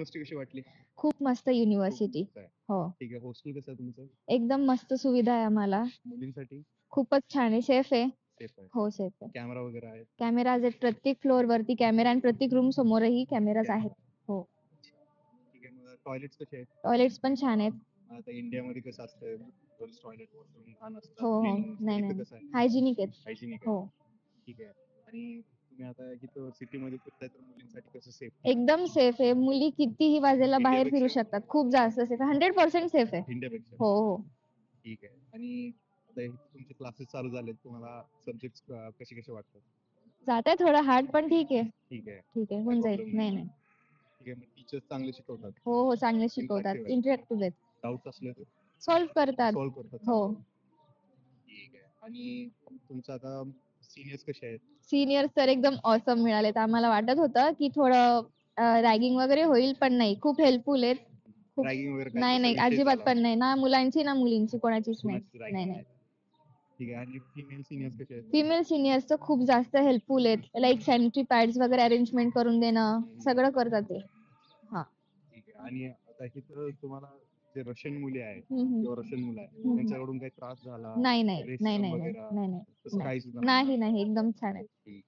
University कशी वाटली? खूप मस्त खूप युनिव्हर्सिटी. मस्त आहे. हो, ठीक आहे. हॉस्टेल कसं आहे तुमचं? एकदम मस्त सुविधा आहे आम्हाला. मुलींसाठी खूपच छान आहे, सेफ आहे. सेफ आहे. हो, सेफ आहे. कॅमेरा वगैरे आहे? कॅमेराज आहेत प्रत्येक फ्लोअर वरती कॅमेरा आणि प्रत्येक रूम समोरही कॅमेराज आहेत. हो, ठीक आहे. मग टॉयलेट्स कसे आहेत? टॉयलेट्स पण छान आहेत. आता इंडियामध्ये कसं असतं, गर्ल्स टॉयलेट वॉशरूम घाण असतात, हो, हो. क्लीन नसतं. नाही, इथं नाही. कसं आहे? हायजिनिक आहेत. हायजिनिक आहे. हो, ठीक आहे. आणि तुम्ही आता इथं सिटीमध्ये फिरताय तर मुलींसाठी कसं सेफ? एकदम सेफ आहे. मुली कितीही वाजेला बाहेर फिरू इंडियापेक्षा शकतात. खूप जास्त सेफ आहे. 100% सेफ आहे. इंडियापेक्षा हो, हो. ठीक आहे. आणि आता हे तुमचे क्लासेस चालू झालेत, तुम्हाला सब्जेक्ट्स कसे कसे वाटतात? जात आहे थोडं हार्ड पण ठीक आहे. ठीक आहे. ठीक आहे, काही होऊन जाईल. प्रॉब्लेम नाही, नाही. नाही. ठीक आहे. मग टीचर्स चांगले शिकवतात, हो, हो. चांगले शिकवतात. इंटरॅक्टिव्ह आहेत, इंटरॅक्टिव्ह आहेत. डाऊट्स असले तर सॉल्व्ह करतात. सॉल्व्ह करतात हो. चांगले. ठीक आहे. आणि तुमचं आता सिनियर्स कसे आहेत? सीनियर्स तर एकदम ऑसम मिळालेत. आम्हाला वाटत होतं की थोडं रॅगिंग वगैरे होईल, पण नाही. खूप हेल्पफुल आहेत. खूप रॅगिंग वगैरे काय नाही, तसा नाही. विषय अजिबात झाला पण नाही. ना मुलांची ना मुलींची कोणाचीच नाही. कुणाची नाही, रॅगिंग नाही. नाही? ठीक आहे. आणि फिमेल सिनियर्स कसे आहेत? फिमेल सिनियर्स तर खूप जास्त हेल्पफुल आहेत. लाईक सॅनिटरी पॅड्स वगैरे अरेंजमेंट करून देणं, सगळं करतात ते. हां. ठीक आहे. आणि आता इथं तुम्हाला जे रशियन मुली आहेत हं, हं. किंवा रशियन मुलं आहेत हं, हं. त्यांच्याकडून काही त्रास झाला, नाही, नाही. नाही, रेसिझम नाही, नाही. वगैरे नाही, नाही. तसं नाही. काहीच नाही? नाही, नाही. एकदम छान आहे. ठीक